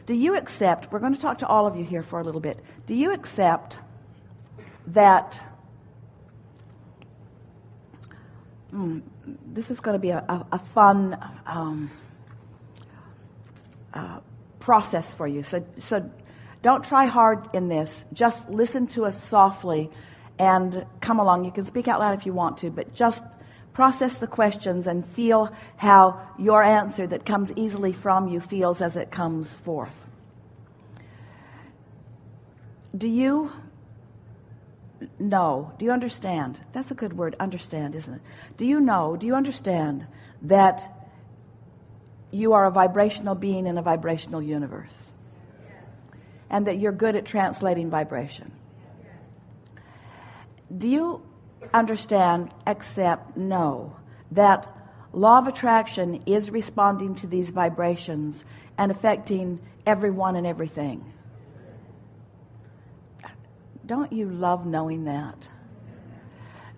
Do you accept, we're going to talk to all of you here for a little bit, do you accept that, this is going to be a fun process for you, so don't try hard in this, just listen to us softly and come along. You can speak out loud if you want to, but just process the questions and feel how your answer that comes easily from you feels as it comes forth. Do you know, do you understand? That's a good word, understand, isn't it? Do you understand that you are a vibrational being in a vibrational universe? And that you're good at translating vibration? Do you understand, accept, know that law of attraction is responding to these vibrations and affecting everyone and everything? Don't you love knowing that?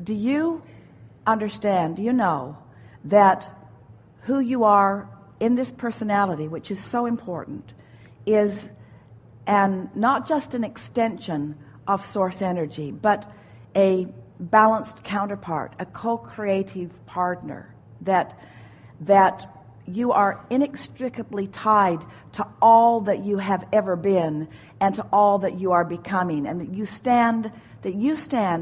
Do you understand, do you know that who you are in this personality, which is so important, is not just an extension of source energy, but a balanced counterpart, a co-creative partner, that you are inextricably tied to all that you have ever been and to all that you are becoming, and that you stand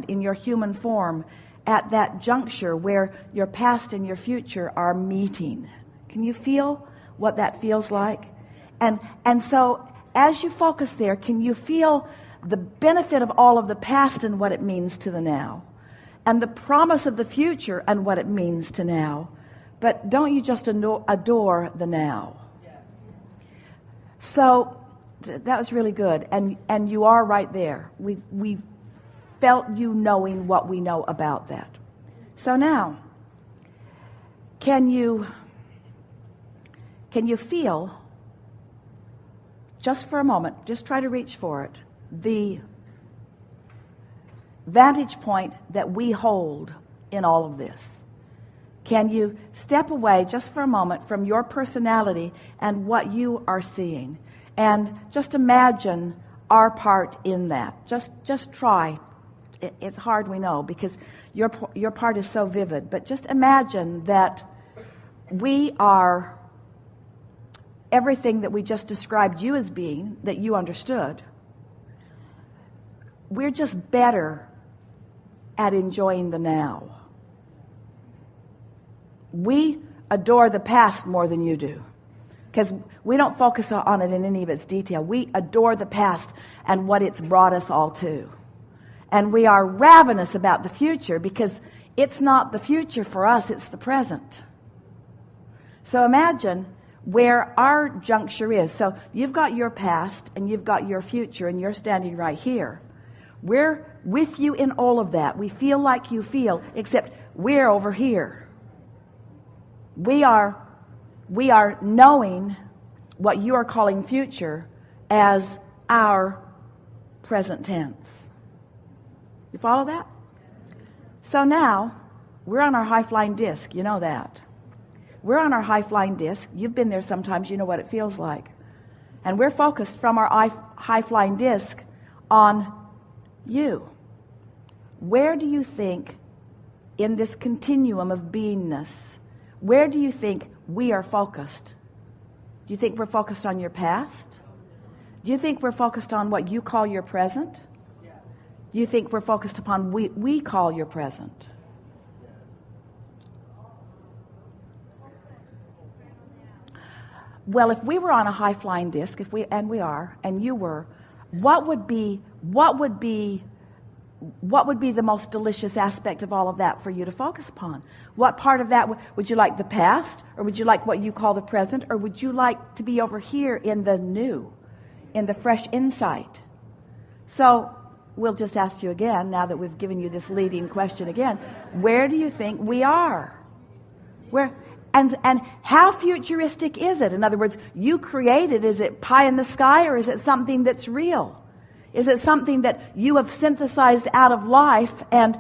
in your human form at that juncture where your past and your future are meeting. Can you feel what that feels like? And so as you focus there, can you feel the benefit of all of the past and what it means to the now, and the promise of the future and what it means to now? But don't you just adore the now? So that was really good, and you are right there. We felt you knowing what we know about that. So now, can you feel, just for a moment, just try to reach for it, the vantage point that we hold in all of this? Can you step away just for a moment from your personality and what you are seeing, and just imagine our part in that? Just try. It's hard, we know, because your part is so vivid, but just imagine that we are everything that we just described you as being, that you understood. We're just better at enjoying the now. We adore the past more than you do, because we don't focus on it in any of its detail. We adore the past and what it's brought us all to. And we are ravenous about the future, because it's not the future for us, it's the present. So imagine where our juncture is. So you've got your past and you've got your future, and you're standing right here. We're with you in all of that. We feel like you feel, except we're over here. We are knowing what you are calling future as our present tense. You follow that? So now, we're on our high-flying disc. You know that. We're on our high-flying disc. You've been there sometimes. You know what it feels like. And we're focused from our high-flying disc on you. Where do you think, in this continuum of beingness, where do you think we are focused? Do you think we're focused on your past? Do you think we're focused on what you call your present? Do you think we're focused upon we call your present? Well, if we were on a high-flying disc, and we are, and you were, what would be the most delicious aspect of all of that for you to focus upon? What part of that would you like? The past, or would you like what you call the present, or would you like to be over here in the new, in the fresh insight? So we'll just ask you again, now that we've given you this leading question again, where do you think we are? Where? And how futuristic is it? In other words, you created, is it pie in the sky, or is it something that's real? Is it something that you have synthesized out of life, and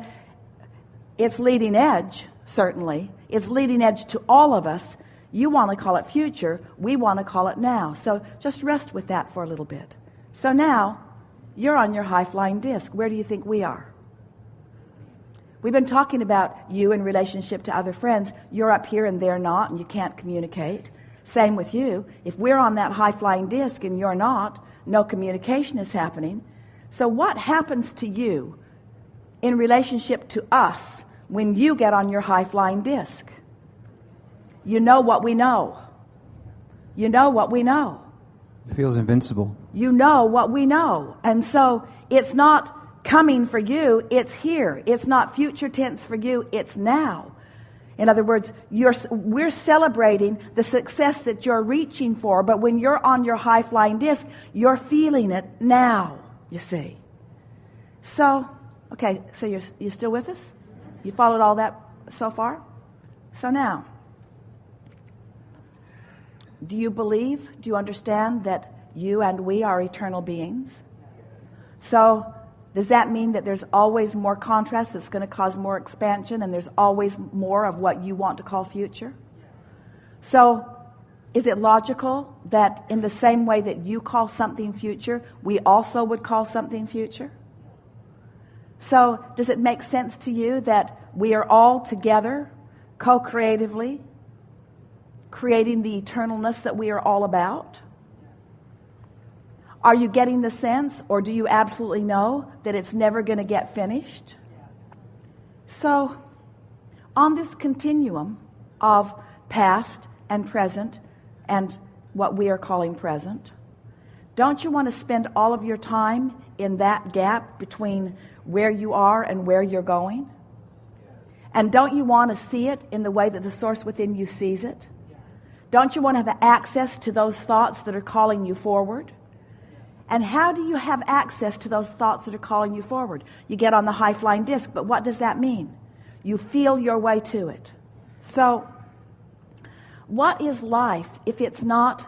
it's leading edge, certainly. It's leading edge to all of us. You want to call it future. We want to call it now. So just rest with that for a little bit. So now, you're on your high-flying disc. Where do you think we are? We've been talking about you in relationship to other friends. You're up here and they're not, and you can't communicate. Same with you. If we're on that high-flying disc and you're not, no communication is happening. So what happens to you in relationship to us when you get on your high-flying disc? You know what we know. You know what we know. It feels invincible. You know what we know. And so it's not coming for you, it's here. It's not future tense for you, it's now. In other words, we're celebrating the success that you're reaching for, but when you're on your high-flying disc, you're feeling it now, you see. So, okay, so you're still with us? You followed all that so far? So now, do you believe, do you understand that you and we are eternal beings? So, does that mean that there's always more contrast that's going to cause more expansion, and there's always more of what you want to call future? So, is it logical that in the same way that you call something future, we also would call something future? So, does it make sense to you that we are all together, co-creatively, creating the eternalness that we are all about? Are you getting the sense, or do you absolutely know that it's never going to get finished? So, on this continuum of past and present and what we are calling present, don't you want to spend all of your time in that gap between where you are and where you're going? And don't you want to see it in the way that the source within you sees it? Don't you want to have access to those thoughts that are calling you forward? And how do you have access to those thoughts that are calling you forward? You get on the high-flying disc, but what does that mean? You feel your way to it. So, what is life if it's not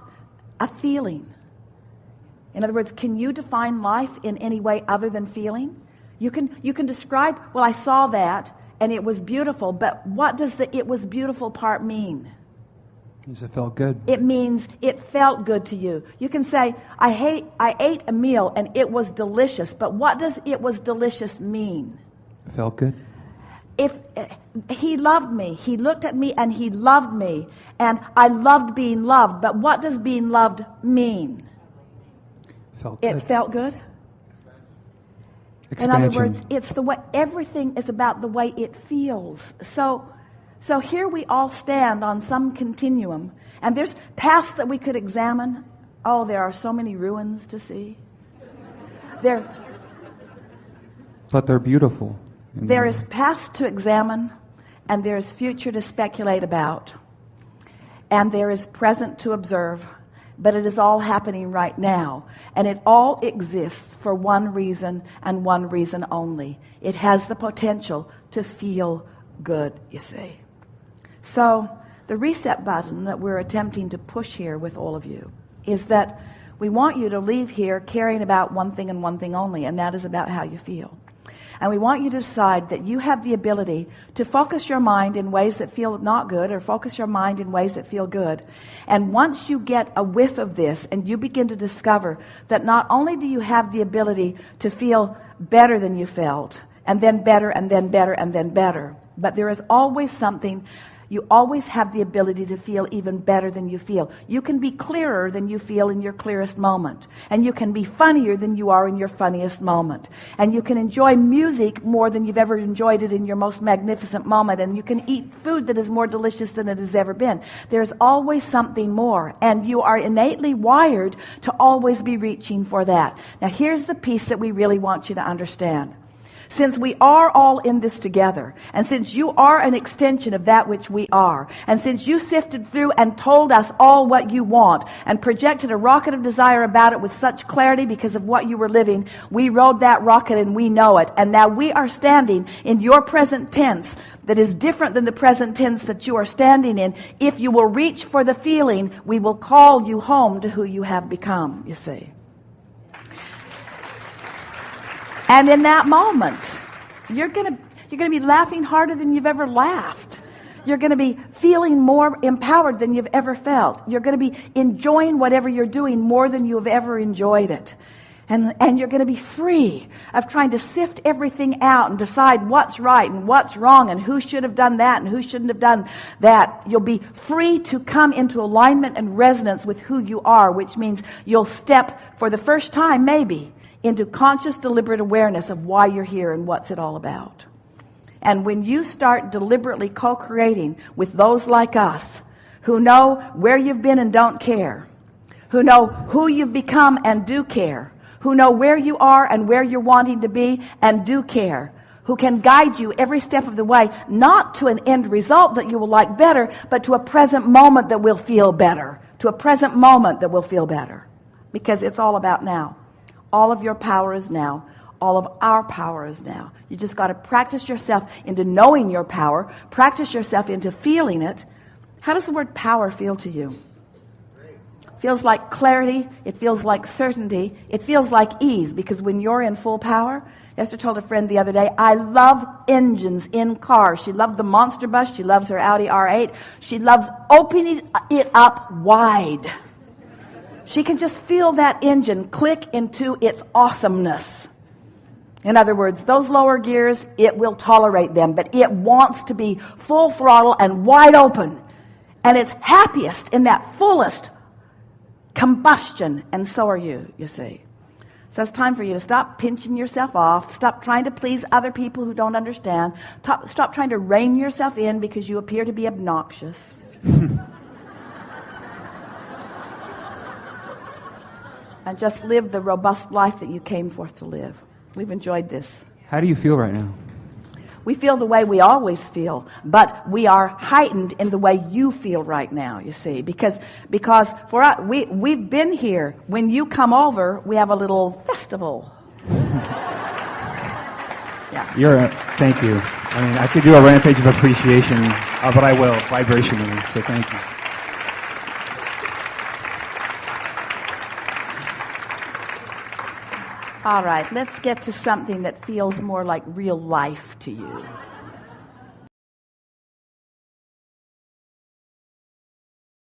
a feeling? In other words, can you define life in any way other than feeling? You can describe, well, I saw that, and it was beautiful, but what does the "it was beautiful" part mean? It felt good. It means it felt good to you. You can say, I ate a meal and it was delicious, but what does "it was delicious" mean? It felt good. If he loved me, he looked at me and he loved me, and I loved being loved, but what does being loved mean? Felt good. It felt good? Expansion. In other words, it's the way, everything is about the way it feels. So here we all stand on some continuum, and there's past that we could examine. Oh, there are so many ruins to see. But they're beautiful. There is past to examine, and there is future to speculate about, and there is present to observe, but it is all happening right now, and it all exists for one reason and one reason only. It has the potential to feel good, you see. So the reset button that we're attempting to push here with all of you is that we want you to leave here caring about one thing and one thing only, and that is about how you feel. And we want you to decide that you have the ability to focus your mind in ways that feel not good, or focus your mind in ways that feel good. And once you get a whiff of this and you begin to discover that not only do you have the ability to feel better than you felt, and then better, and then better, and then better, but there is always something. You always have the ability to feel even better than you feel. You can be clearer than you feel in your clearest moment. And you can be funnier than you are in your funniest moment. And you can enjoy music more than you've ever enjoyed it in your most magnificent moment. And you can eat food that is more delicious than it has ever been. There's always something more. And you are innately wired to always be reaching for that. Now here's the piece that we really want you to understand. Since we are all in this together, and since you are an extension of that which we are, and since you sifted through and told us all what you want, and projected a rocket of desire about it with such clarity because of what you were living, we rode that rocket and we know it. And now we are standing in your present tense that is different than the present tense that you are standing in. If you will reach for the feeling, we will call you home to who you have become, you see. And in that moment, you're going to be laughing harder than you've ever laughed. You're going to be feeling more empowered than you've ever felt. You're going to be enjoying whatever you're doing more than you've ever enjoyed it. And you're going to be free of trying to sift everything out and decide what's right and what's wrong and who should have done that and who shouldn't have done that. You'll be free to come into alignment and resonance with who you are, which means you'll step for the first time, maybe, into conscious, deliberate awareness of why you're here and what's it all about. And when you start deliberately co-creating with those like us who know where you've been and don't care, who know who you've become and do care, who know where you are and where you're wanting to be and do care, who can guide you every step of the way, not to an end result that you will like better, but to a present moment that will feel better, to a present moment that will feel better. Because it's all about now. All of your power is now. All of our power is now. You just got to practice yourself into knowing your power, practice yourself into feeling it. How does the word power feel to you? Feels like clarity. It feels like certainty. It feels like ease, because when you're in full power, Esther told a friend the other day, I love engines in cars. She loved the monster bus. She loves her Audi R8. She loves opening it up wide. She can just feel that engine click into its awesomeness. In other words, those lower gears, it will tolerate them, but it wants to be full throttle and wide open. And it's happiest in that fullest combustion, and so are you see. So it's time for you to stop pinching yourself off, stop trying to please other people who don't understand, stop trying to rein yourself in because you appear to be obnoxious. And just live the robust life that you came forth to live. We've enjoyed this. How do you feel right now? We feel the way we always feel, but we are heightened in the way you feel right now, you see, because for us, we've been here. When you come over, we have a little festival. Yeah. Thank you. I mean, I could do a rampage of appreciation, but I will, vibrationally, so thank you. All right, let's get to something that feels more like real life to you.